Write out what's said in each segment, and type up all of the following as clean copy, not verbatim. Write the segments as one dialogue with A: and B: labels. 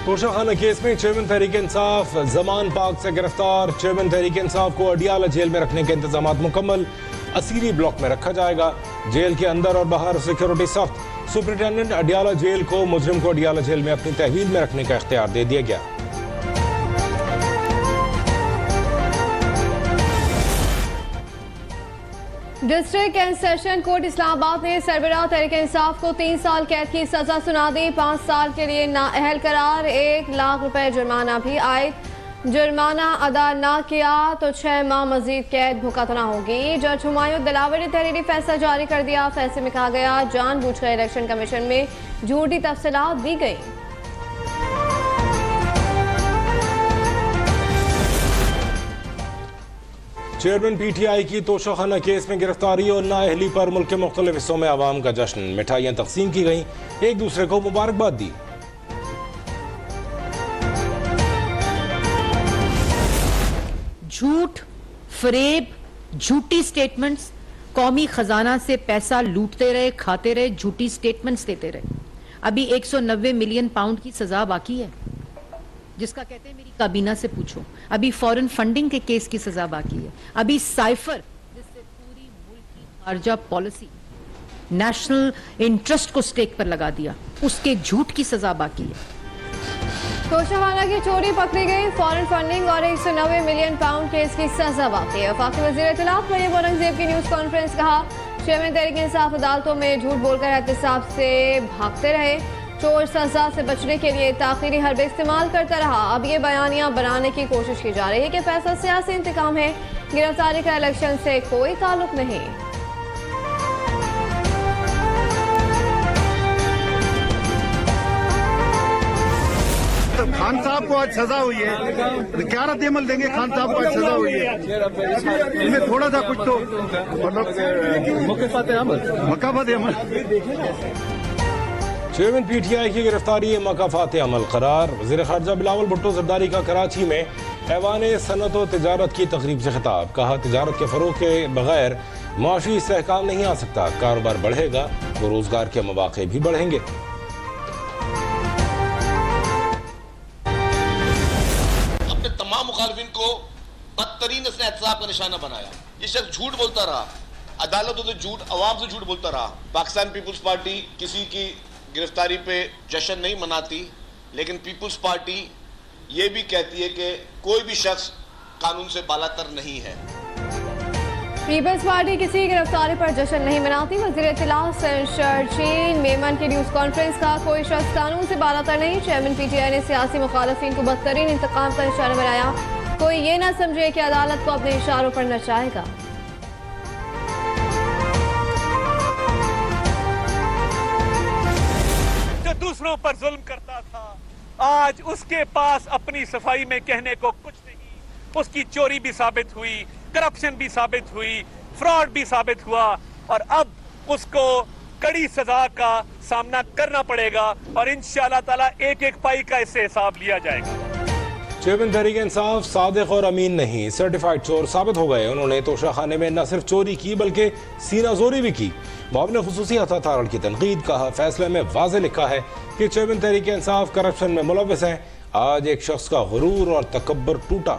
A: Toshakhana case में chairman Tehreek Insaf Zaman पाक से गिरफ्तार। चेयरमैन तहरीक इंसाफ को अडियाला जेल में रखने के इंतजाम मुकम्मल। असीरी ब्लॉक में रखा जाएगा। जेल के अंदर और बाहर सिक्योरिटी सख्त। सुपरिटेंडेंट अडियाला जेल को मुजरिम को अडियाला जेल में अपनी तहवील में रखने का इख्तियार दे दिया गया।
B: District and session court Islamabad ने सरबराह तहरीक इंसाफ को 3 साल कैद की सजा सुना दी। 5 साल के लिए नाअहल करार, 1 लाख रुपए जुर्माना भी आयद। जुर्माना अदा ना किया तो 6 माह मजीद कैद भुगतना होगी। जज हुमायूं दिलावर ने तहरीरी फैसला जारी कर दिया। फैसले में कहा गया जानबूझकर इलेक्शन कमीशन में झूठी तफसीलात दी गई।
A: चेयरमैन पीटीआई की तोशाखाना केस में गिरफ्तारी और नाअहली पर मुल्क के मुख्तलिफ हिस्सों में आवाम का जश्न। मिठाइयाँ तकसीम की गईं, एक दूसरे को मुबारकबाद दी।
C: झूठ, फरेब, झूठी स्टेटमेंट्स, कौमी खजाना से पैसा लूटते रहे, खाते रहे, झूठी स्टेटमेंट्स देते रहे। अभी 190 मिलियन पाउंड की सजा बाकी है, जिसका कहते हैं मेरी काबीना से पूछो। अभी फॉरेन फंडिंग के केस की सजा बाकी है। अभी साइफर, जिससे पूरी मुल्क की खारजा पॉलिसी नेशनल इंटरेस्ट को स्टेक पर लगा दिया, उसके झूठ की सजा बाकी है।
B: तोशाखाना की चोरी पकड़ी गई। फॉरेन फंडिंग और 190 मिलियन पाउंड केस की सजा बाकी है। वफाकी वज़ीर इत्तलात मरियम औरंगजेब की न्यूज कॉन्फ्रेंस कहा चेयरमैन तहरीक इंसाफ अदालतों में झूठ बोलकर एहतसाब से भागते रहे। चोर सजा से बचने के लिए ताखीरी हरबे इस्तेमाल करता रहा। अब ये बयानियां बनाने की कोशिश की जा रही है कि फैसला सियासी इंतकाम है, गिरफ्तारी का इलेक्शन से कोई ताल्लुक नहीं।
D: खान साहब को आज सजा हुई है, क्या रद्द अमल देंगे? खान साहब को आज सजा हुई है, इनमें थोड़ा सा कुछ तो मतलब मकाफात अमल।
A: चेयरमैन पीटीआई की गिरफ्तारी मकाफात अमल करार। वज़ीर ख़ारजा बिलावल भुट्टो ज़रदारी का कराची में ऐवान सनत व तिजारत की तकरीब से खिताब। कहा तिजारत के फ़रोग़ के बगैर माशी इस्तेहकाम नहीं आ सकता। कारोबार बढ़ेगा तो रोज़गार के मौक़े भी बढ़ेंगे।
E: अपने तमाम मुखालिफिन को बदतरीन इसने एहतसाब का निशाना बनाया। ये शख्स झूठ बोलता रहा, अदालतों से झूठ, अवाम से झूठ बोलता रहा। पाकिस्तान पीपुल्स पार्टी किसी की गिरफ्तारी पे जश्न नहीं मनाती, लेकिन पीपुल्स पार्टी ये भी कहती है कि कोई भी शख्स कानून से बालातर नहीं है।
B: पीपल्स पार्टी किसी गिरफ्तारी पर जश्न नहीं मनाती। वज़ीर इत्तलात शरजील मेमन की न्यूज कॉन्फ्रेंस का कोई शख्स कानून से बालातर नहीं। चेयरमैन पीटीआई ने सियासी मुखालिफिन को बदतरीन इंतकाम का निशाना बनाया। कोई ये ना समझे कि अदालत को अपने इशारों पर नचाएगा।
F: दूसरों पर जुल्म करता था, आज उसके पास अपनी सफाई में कहने को कुछ नहीं। उसकी चोरी भी साबित हुई, करप्शन भी साबित हुई, फ्रॉड भी साबित हुआ और अब उसको कड़ी सजा का सामना करना पड़ेगा और इंशाअल्लाह ताला एक एक पाई का इससे हिसाब लिया जाएगा।
A: चेयरमैन तहरीक इंसाफ सादिक और अमीन नहीं, सर्टिफाइड चोर साबित हो गए। उन्होंने तोशाखाने में न सिर्फ चोरी की बल्कि सीना जोरी भी की। मुआविन खुसूसी अता तारड़ की तनकीद। कहा फैसले में वाज़ेह लिखा है कि चेयरमैन तहरीक इंसाफ करप्शन में मुलव्वस हैं। आज एक शख्स का गुरूर और तकब्बर टूटा।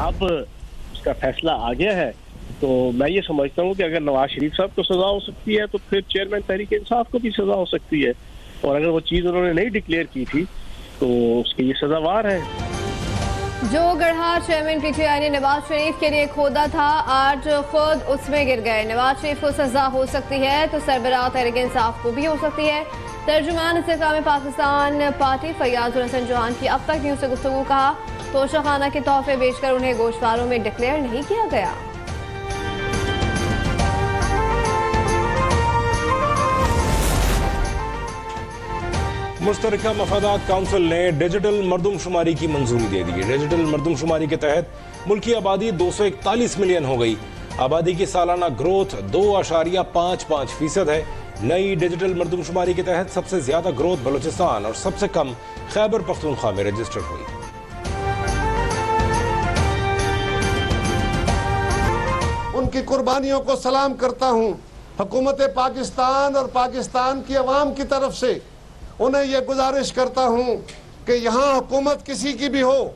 G: अब उसका फैसला आ गया है तो मैं ये समझता हूँ कि अगर नवाज शरीफ साहब को सजा हो सकती है तो फिर चेयरमैन तहरीक इंसाफ को भी सजा हो सकती है। और अगर वो चीज़ उन्होंने नहीं डिक्लेयर की थी तो उसके लिए सजावार है।
B: जो गढ़ा चेयरमैन पीटीआई ने नवाज शरीफ के लिए खोदा था, आज खुद उसमें गिर गए। नवाज शरीफ को सजा हो सकती है तो सरबराह तहरीक इंसाफ को भी हो सकती है। तर्जुमान इस्तेकाम पाकिस्तान पार्टी फैयाजुल हसन चौहान की अब तक न्यूज से गुफ्तगू। कहा तोशाखाना के तोहफे बेचकर उन्हें गोश्तवारों में डिक्लेयर नहीं किया गया।
A: मुश्तरका मफादात काउंसिल ने डिजिटल मरदमशुमारी की मंजूरी दे दी है। डिजिटल मरदमशुमारी के तहत मुल्की आबादी 241 मिलियन हो गई। आबादी की सालाना ग्रोथ 2.55% है। नई डिजिटल मरदमशुमारी के तहत सबसे ज्यादा ग्रोथ बलूचिस्तान और सबसे कम खैबर पख्तूनख्वा में रजिस्टर हुई।
H: उनकी कुर्बानियों को सलाम करता हूं। हुकूमत पाकिस्तान और पाकिस्तान की अवाम की तरफ से उन्हें यह गुजारिश करता हूं कि यहाँ हुकूमत किसी की भी हो,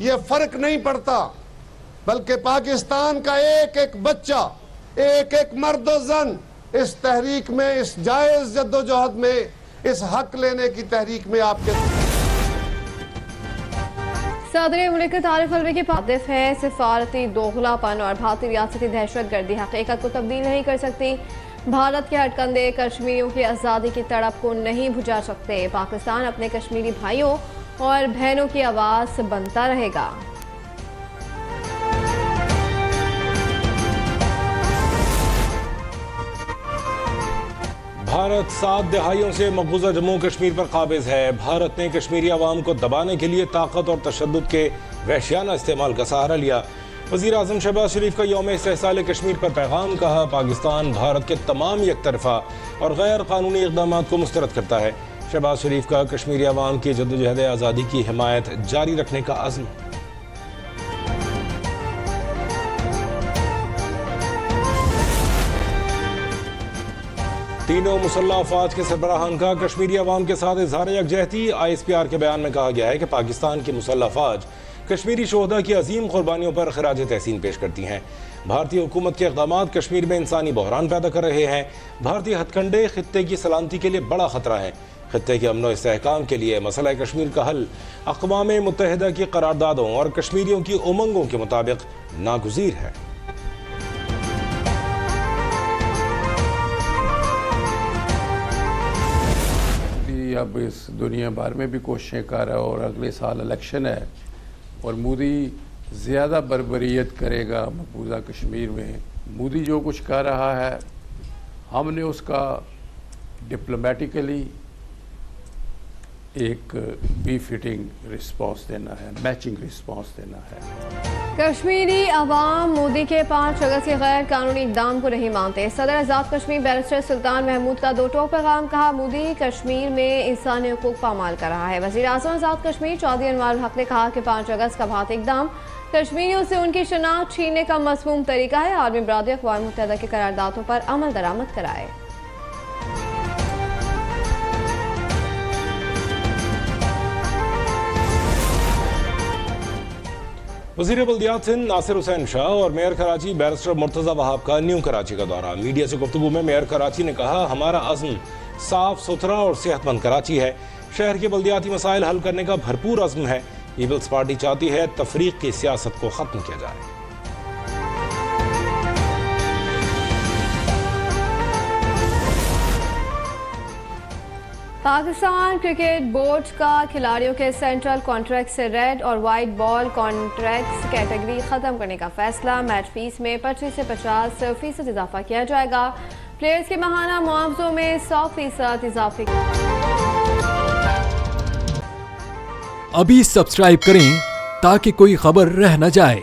H: ये फर्क नहीं पड़ता, बल्कि पाकिस्तान का एक एक बच्चा, एक एक मर्द और जन इस तहरीक में, इस जायज जद्दोजहद में, इस हक लेने की तहरीक में आपके
B: सदर मुल्क तारिक अलवी के पादिफ है सिफारती दोगलापन और भारतीय रियासती दहशतगर्दी हकीकत को तब्दील नहीं कर सकती। भारत के हटकंडे कश्मीरियों की आज़ादी की तड़प को नहीं बुझा सकते। पाकिस्तान अपने कश्मीरी भाइयों और बहनों की आवाज़ बनता रहेगा।
A: भारत 7 दहाइयों से मकबूजा जम्मू कश्मीर पर काबिज है। भारत ने कश्मीरी अवाम को दबाने के लिए ताकत और तशद्दुद के वहशियाना इस्तेमाल का सहारा लिया। वज़ीर आज़म शहबाज शरीफ का यौम इस्तेहसाल कश्मीर पर पैगाम, कहा पाकिस्तान भारत के तमाम एकतरफा और गैर कानूनी इक़दाम को मुस्तरद करता है। शहबाज शरीफ का कश्मीरी अवाम की जद्दोजहद आज़ादी की हिमायत जारी रखने का अज़्म। तीनों मुसल्लह अफवाज के सरबराहान का कश्मीरी अवाम के साथ इज़हार यकजहती। ISPR के बयान में कहा गया है कि पाकिस्तान की मुसल्लह अफवाज कश्मीरी शोहदा की अजीम कुर्बानियों पर खराज तहसीन पेश करती हैं। भारतीय हुकूमत के इक़दामात कश्मीर में इंसानी बहरान पैदा कर रहे हैं। भारतीय हथकंडे खित्ते की सलामती के लिए बड़ा खतरा है। खित्ते के अमन व इस्तेहकाम के लिए मसला कश्मीर का हल अक़वाम मुत्तहिदा की करारदादों और कश्मीरियों की उमंगों के मुताबिक नागुज़ीर है।
I: अब इस दुनिया भर में भी कोशिशें कर रहा है और अगले साल इलेक्शन है और मोदी ज़्यादा बर्बरियत करेगा मकबूजा कश्मीर में। मोदी जो कुछ कर रहा है हमने उसका डिप्लोमेटिकली एक बीफिटिंग रिस्पॉन्स देना है, मैचिंग रिस्पॉन्स देना है।
B: कश्मीरी अवाम मोदी के 5 अगस्त के गैर कानूनी इक़दाम को नहीं मानते। सदर आज़ाद कश्मीर बैरिस्टर सुल्तान महमूद का दो टोक पैगाम, कहा मोदी कश्मीर में इंसानी हुकूक पामाल कर रहा है। वज़ीर आज़म आज़ाद कश्मीर चौधरी अनवर हक ने कहा कि 5 अगस्त का भारतीय इक़दाम कश्मीरियों से उनकी शनाख्त छीनने का मज़मूम तरीका है। आलमी बरादरी अक़वाम मुत्तहिदा की करारदादों पर अमल दरामद कराए।
A: वज़ीर बल्दियात सिंध नासिर हुसैन शाह और मेयर कराची बैरिस्टर मुर्तज़ा वहाब का न्यू कराची का दौरा। मीडिया से गुफ्तगू में मेयर कराची ने कहा, हमारा अज़्म साफ सुथरा और सेहतमंद कराची है। शहर के बल्दियाती मसाइल हल करने का भरपूर अज़्म है। पीपल्स पार्टी चाहती है तफरीक की सियासत को ख़त्म किया जाए।
B: पाकिस्तान क्रिकेट बोर्ड का खिलाड़ियों के सेंट्रल कॉन्ट्रैक्ट से रेड और वाइट बॉल कॉन्ट्रैक्ट्स कैटेगरी खत्म करने का फैसला। मैच फीस में 25 से 50% इजाफा किया जाएगा। प्लेयर्स के माहाना मुआवजों में 100% इजाफे।
J: अभी सब्सक्राइब करें ताकि कोई खबर रह न जाए।